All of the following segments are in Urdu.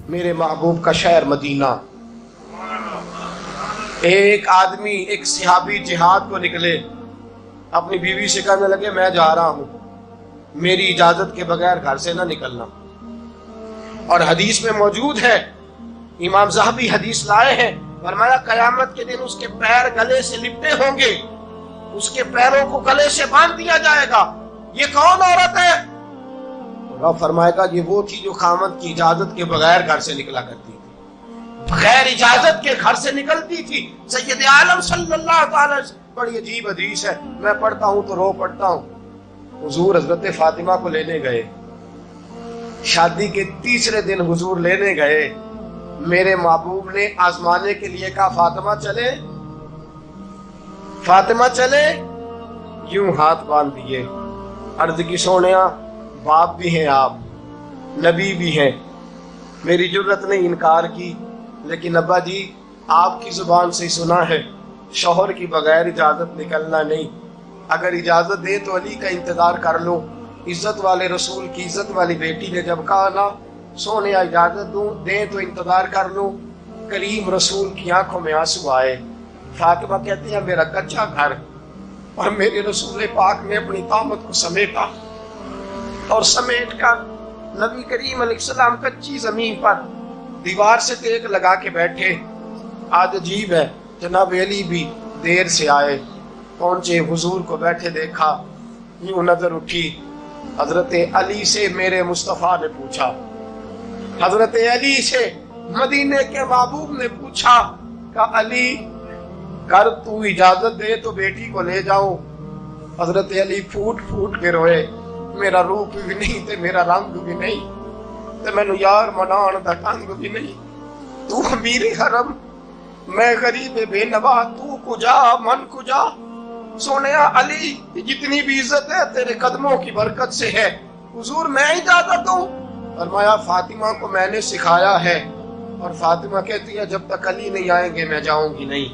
میرے محبوب کا شہر مدینہ. ایک آدمی، ایک صحابی جہاد کو نکلے، اپنی بیوی سے کہنے لگے میں جا رہا ہوں، میری اجازت کے بغیر گھر سے نہ نکلنا. اور حدیث میں موجود ہے، امام ذہبی حدیث لائے ہیں، فرمایا قیامت کے دن اس کے پیر گلے سے لپٹے ہوں گے، اس کے پیروں کو گلے سے باندھ دیا جائے گا. یہ کون عورت ہے؟ رب فرمائے گا یہ وہ تھی جو خامد کی اجازت کے بغیر گھر سے نکلا کرتی تھی، بغیر اجازت کے گھر سے نکلتی تھی. سید عالم صلی اللہ تعالی وسلم، بڑی عجیب حدیث ہے، میں پڑھتا ہوں تو رو پڑھتا ہوں. حضور حضرت فاطمہ کو لینے گئے، شادی کے تیسرے دن حضور لینے گئے. میرے محبوب نے آزمانے کے لیے کہا فاطمہ چلے، فاطمہ چلے. یوں ہاتھ باندھ دیے، عرض کی سونیا باپ بھی ہیں آپ، نبی بھی ہیں. میری جرت نے انکار کی، لیکن ابا جی آپ کی زبان سے سنا ہے شوہر کی بغیر اجازت نکلنا نہیں. اگر اجازت دے تو علی کا انتظار کر لو. عزت والے رسول کی عزت والی بیٹی نے جب کہا نا سونیا اجازت دوں دیں تو انتظار کر لو، کریم رسول کی آنکھوں میں آنسو آئے. فاطمہ کہتی ہے میرا کچا گھر، اور میرے رسول پاک نے اپنی طامت کو سمیٹا، اور سمیٹ کر نبی کریم علیہ السلام کچی زمین پر دیوار سے دیگ لگا کے بیٹھے. آج عجیب ہے، جناب علی بھی دیر سے آئے، پہنچے، حضور کو بیٹھے دیکھا، یوں نظر اٹھی. حضرت علی سے میرے مصطفیٰ نے پوچھا، حضرت علی سے مدینے کے محبوب نے پوچھا کہ علی کر تو اجازت دے تو بیٹی کو لے جاؤں. حضرت علی پھوٹ پھوٹ کے روئے، میرا روپ بھی نہیں تے میرا رنگ بھی نہیں تے مینوں یار منان دا ٹنگ بھی نہیں. تو امیر حرم، میں غریب بے نوا، تو کجا من کجا. سونیا علی جتنی بھی عزت ہے تیرے قدموں کی برکت سے ہے. حضور میں اجازت دوں؟ فرمایا فاطمہ کو میں نے سکھایا ہے. اور فاطمہ کہتی ہے جب تک علی نہیں آئیں گے میں جاؤں گی نہیں.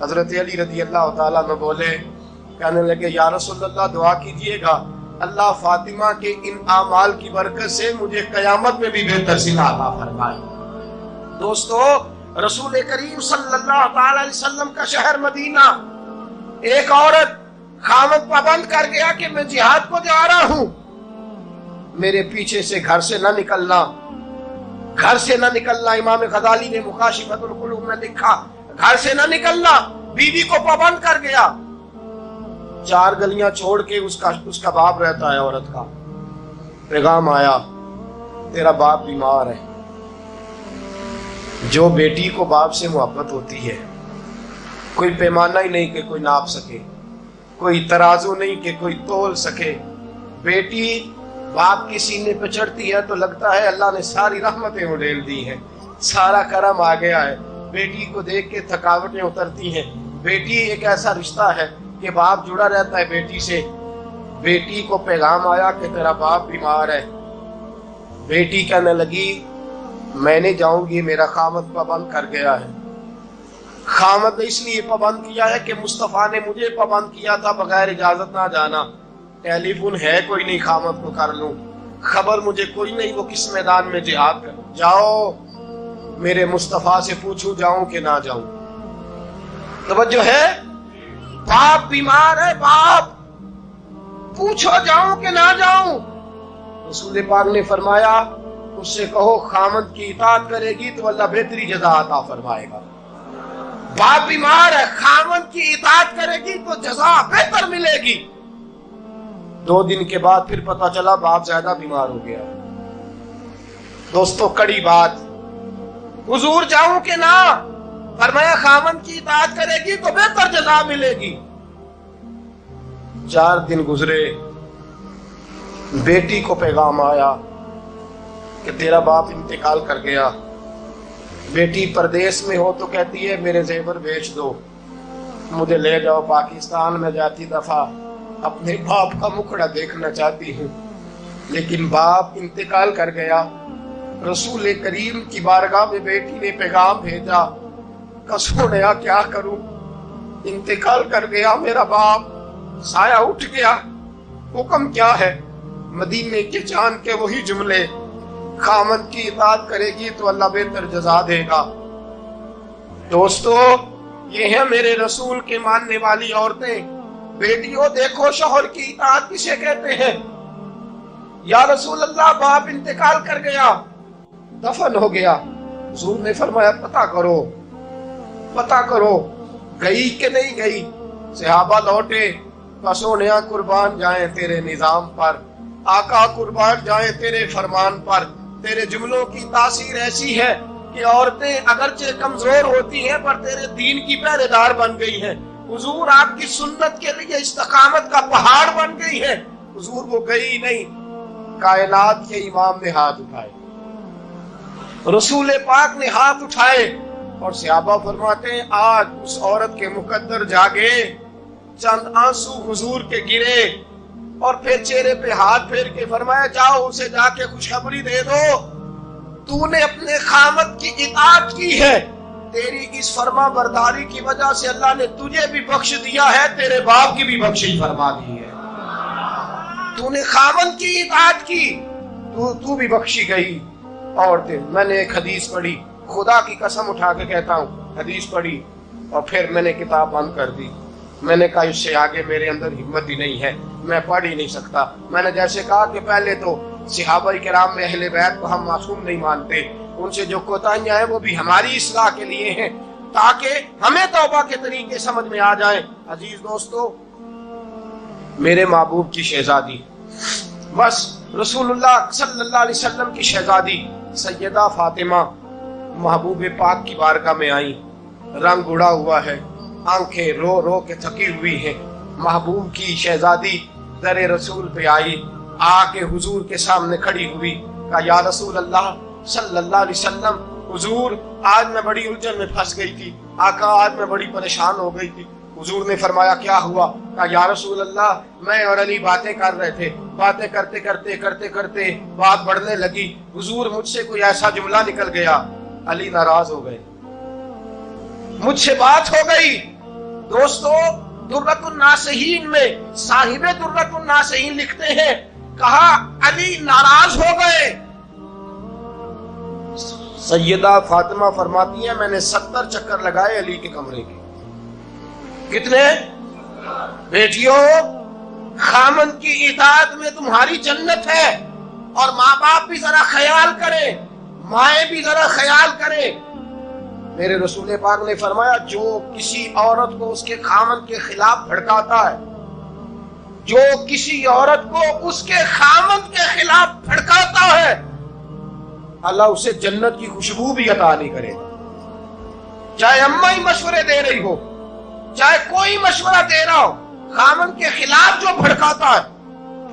حضرت علی رضی اللہ تعالیٰ عنہ بولے، کہنے لگے یا رسول اللہ دعا کیجئے گا اللہ فاطمہ کے ان اعمال کی برکت سے مجھے قیامت میں بھی بہتر صلہ عطا فرمائے. دوستو، رسول کریم صلی اللہ تعالی علیہ وسلم کا شہر مدینہ، ایک عورت خامد پابند کر گیا کہ میں جہاد کو جا رہا ہوں، میرے پیچھے سے گھر سے نہ نکلنا، گھر سے نہ نکلنا. امام غزالی نے مکاشفۃ القلوب میں لکھا گھر سے نہ نکلنا. بیوی کو پابند کر گیا، 4 گلیاں چھوڑ کے اس کا باپ رہتا ہے. عورت کا پیغام آیا تیرا باپ بیمار ہے. جو بیٹی کو باپ سے محبت ہوتی ہے کوئی پیمانہ ہی نہیں کہ کوئی ناپ سکے، کوئی ترازو نہیں کہ کوئی تول سکے. بیٹی باپ کے سینے پہ چڑھتی ہے تو لگتا ہے اللہ نے ساری رحمتیں اڈیل دی ہیں، سارا کرم آ گیا ہے. بیٹی کو دیکھ کے تھکاوٹیں اترتی ہیں. بیٹی ایک ایسا رشتہ ہے کہ باپ جڑا رہتا ہے بیٹی سے. بیٹی کو پیغام آیا کہ تیرا باپ بیمار ہے. بیٹی کہنے لگی میں نہیں جاؤں گی، میرا خامد پابند کر گیا ہے. خامد نے اس لیے پابند کیا ہے کہ مصطفیٰ نے مجھے پابند کیا تھا بغیر اجازت نہ جانا. ٹیلی فون ہے کوئی نہیں خامد کو کر لوں، خبر مجھے کوئی نہیں وہ کس میدان میں جہاد کر. جاؤ میرے مصطفیٰ سے پوچھوں جاؤں کہ نہ جاؤں. توجہ ہے، باپ بیمار ہے، باپ پوچھو جاؤں کہ نہ جاؤں. رسول پاک نے فرمایا اس سے کہو خامد کی اطاعت کرے گی تو اللہ بہتری جزا عطا فرمائے گا. باپ بیمار ہے، خامد کی اطاعت کرے گی تو جزا بہتر ملے گی. 2 دن کے بعد پھر پتا چلا باپ زیادہ بیمار ہو گیا. دوستو کڑی بات، حضور جاؤں کہ نہ؟ فرمایا خامد کی اطاعت کرے گی تو بہتر جزا ملے گی. 4 دن گزرے، بیٹی کو پیغام آیا کہ تیرا باپ انتقال کر گیا. بیٹی پردیس میں ہو تو کہتی ہے میرے زیور بیچ دو، مجھے لے جاؤ پاکستان میں. جاتی دفعہ اپنے باپ کا مکھڑا دیکھنا چاہتی ہوں، لیکن باپ انتقال کر گیا. رسول کریم کی بارگاہ میں بیٹی نے پیغام بھیجا کہ سونیا کیا کروں، انتقال کر گیا میرا باپ، سایہ اٹھ گیا، حکم کیا ہے؟ مدینے کے چاند کے وہی جملے خامن کی اطاعت کرے گی تو اللہ بہتر جزا دے گا۔ دوستو، یہ ہیں میرے رسول کے ماننے والی عورتیں۔ بیٹیوں دیکھو شوہر کی اطاعت کسے کہتے ہیں۔ یا رسول اللہ، باپ انتقال کر گیا، دفن ہو گیا، حضور نے فرمایا پتہ کرو گئی کہ نہیں گئی۔ صحابہ لوٹے، سونیا قربان جائیں تیرے نظام پر، آقا قربان جائیں تیرے فرمان پر۔ تیرے جملوں کی تاثیر ایسی ہے کہ عورتیں اگرچہ کمزور ہوتی ہیں پر تیرے دین کی پہرے دار بن گئی ہیں۔ حضور آپ کی سنت کے لیے استقامت کا پہاڑ بن گئی ہے۔ حضور وہ گئی نہیں، کائنات کے امام نے ہاتھ اٹھائے، رسول پاک نے ہاتھ اٹھائے، اور صحابہ فرماتے ہیں آج اس عورت کے مقدر جاگے، چند آنسو حضور کے گرے، اور پھر چہرے پہ ہاتھ پھیر کے فرمایا جاؤ اسے جا کے خوشخبری دے دو، تو نے اپنے خامد کی اطاعت کی ہے، تیری اس فرما برداری کی وجہ سے اللہ نے تجھے بھی بخش دیا ہے، تیرے باپ کی بھی بخشش فرما دی ہے۔ تو نے خامد کی اطاعت کی، تو بھی بخشی گئی۔ عورتیں، میں نے ایک حدیث پڑھی، خدا کی قسم اٹھا کے کہتا ہوں، حدیث پڑھی اور پھر میں نے کتاب بند کر دی۔ میں نے کہا اس سے آگے میرے اندر ہمت ہی نہیں ہے، میں پڑھ ہی نہیں سکتا۔ میں نے جیسے کہا کہ پہلے تو صحابہ کرام میں اہل بیت کو ہم معصوم نہیں مانتے، ان سے جو کوتاہیاں ہیں وہ بھی ہماری اصلاح کے لیے ہیں تاکہ ہمیں توبہ کے طریقے سمجھ میں آ جائیں۔ عزیز دوستو، میرے محبوب کی شہزادی، بس رسول اللہ صلی اللہ علیہ وسلم کی شہزادی سیدہ فاطمہ محبوب پاک کی بارگاہ میں آئیں، رنگ اڑا ہوا ہے، آنکھیں رو رو کے تھکی ہوئی ہیں۔ محبوب کی شہزادی در رسول پہ آئی، آ کے حضور کے سامنے کھڑی ہوئی، کہا یا رسول اللہ صلی اللہ علیہ وسلم، حضور آج میں بڑی الجھن میں پھنس گئی تھی، آقا آج میں بڑی پریشان ہو گئی تھی۔ حضور نے فرمایا کیا ہوا؟ کہا یا رسول اللہ، میں اور علی باتیں کر رہے تھے، باتیں کرتے کرتے بات بڑھنے لگی، حضور مجھ سے کوئی ایسا جملہ نکل گیا، علی ناراض ہو گئے، مجھ سے بات ہو گئی۔ دوستو، درۃ الناصحین میں صاحب درۃ الناصحین لکھتے ہیں، کہا علی ناراض ہو گئے۔ سیدہ فاطمہ فرماتی ہیں میں نے 70 چکر لگائے علی کے کمرے کے۔ کتنے؟ بیٹیوں، خامن کی اطاعت میں تمہاری جنت ہے، اور ماں باپ بھی ذرا خیال کریں، مائیں بھی ذرا خیال کریں۔ میرے رسول پاک نے فرمایا جو کسی عورت کو اس کے خامن کے خلاف بھڑکاتا ہے، جو کسی عورت کو اس کے خامن کے خلاف بھڑکاتا ہے، اللہ اسے جنت کی خوشبو بھی عطا نہیں کرے گا، چاہے اماں ہی مشورے دے رہی ہو، چاہے کوئی مشورہ دے رہا ہو، خامن کے خلاف جو بھڑکاتا ہے۔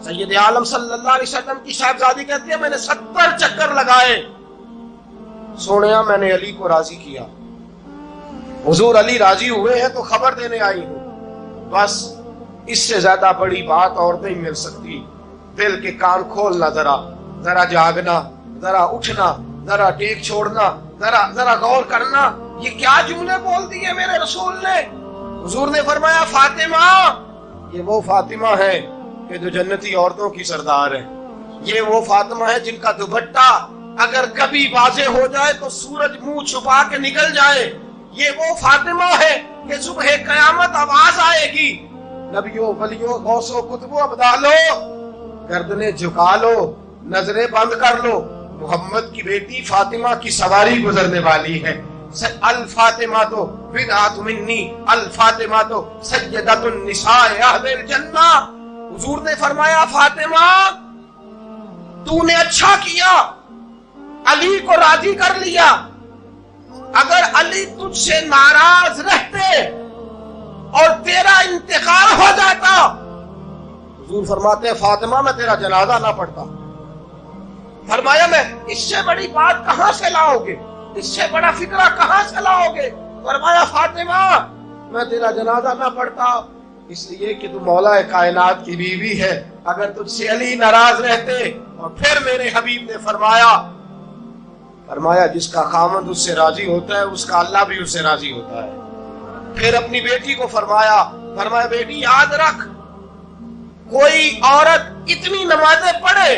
سید عالم صلی اللہ علیہ وسلم کی صاحبزادی کہتی ہے میں نے 70 چکر لگائے، سونیا میں نے علی کو راضی کیا، حضور علی راضی ہوئے ہیں تو خبر دینے آئی ہوں، بس اس سے زیادہ بڑی بات اور نہیں مل سکتی۔ دل کے کان کھولنا، ذرا جاگنا، ذرا اٹھنا، ذرا ٹیک چھوڑنا، ذرا غور کرنا، یہ کیا جملے بول دیے میرے رسول نے۔ حضور نے فرمایا فاطمہ، یہ وہ فاطمہ ہے کہ جو جنتی عورتوں کی سردار ہے، یہ وہ فاطمہ ہے جن کا دوپٹہ اگر کبھی واضح ہو جائے تو سورج منہ چھپا کے نکل جائے، یہ وہ فاطمہ ہے کہ صبح قیامت آواز آئے گی، نبیوں ولیوں غوثوں کتبوں ابدالوں گردنیں جھکا لو، نظریں بند کر لو، محمد کی بیٹی فاطمہ کی سواری گزرنے والی ہے۔ الفاطمہ تو بدعت منی، الفاطمہ تو سیدۃ النساء اہل الجنہ۔ حضور نے فرمایا فاطمہ تو نے اچھا کیا، علی کو راضی کر لیا، اگر علی تجھ سے ناراض رہتے اور تیرا انتقال ہو جاتا، حضور فرماتے ہیں فاطمہ میں تیرا جنازہ نہ پڑھتا۔ فرمایا میں اس سے بڑی بات کہاں سے لاؤ گے، اس سے بڑا فکرہ کہاں سے لاؤ گے؟ فرمایا فاطمہ میں تیرا جنازہ نہ پڑھتا اس لیے کہ تو مولا کائنات کی بیوی ہے، اگر تجھ سے علی ناراض رہتے۔ اور پھر میرے حبیب نے فرمایا جس کا خامد اس سے راضی ہوتا ہے اس کا اللہ بھی اس سے راضی ہوتا ہے۔ پھر اپنی بیٹی کو فرمایا بیٹی یاد رکھ، کوئی عورت اتنی نمازیں پڑھے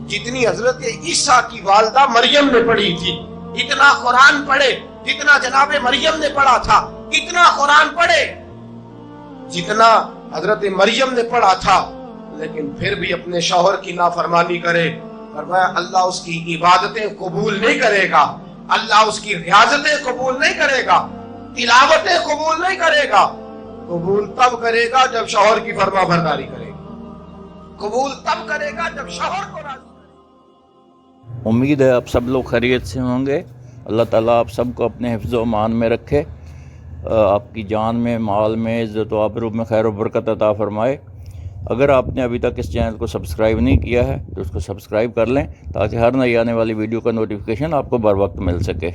جتنی حضرت عیسیٰ کی والدہ مریم نے پڑھی تھی، اتنا قرآن پڑھے جتنا جناب مریم نے پڑھا تھا، اتنا قرآن پڑھے جتنا حضرت مریم نے پڑھا تھا، لیکن پھر بھی اپنے شوہر کی نافرمانی کرے۔ فرمایا اللہ اس کی عبادتیں قبول نہیں کرے گا، اللہ اس کی ریاضتیں قبول نہیں کرے گا، تلاوتیں قبول نہیں کرے گا۔ قبول تب کرے گا جب شوہر کی فرما برداری کرے گا، قبول تب کرے گا جب شوہر کو راضی کرے گا۔ امید ہے آپ سب لوگ خیریت سے ہوں گے۔ اللہ تعالیٰ آپ سب کو اپنے حفظ و امان میں رکھے، آپ کی جان میں، مال میں، عزت و آبرو میں خیر و برکت عطا فرمائے۔ اگر آپ نے ابھی تک اس چینل کو سبسکرائب نہیں کیا ہے تو اس کو سبسکرائب کر لیں تاکہ ہر نئی آنے والی ویڈیو کا نوٹیفیکیشن آپ کو بر وقت مل سکے۔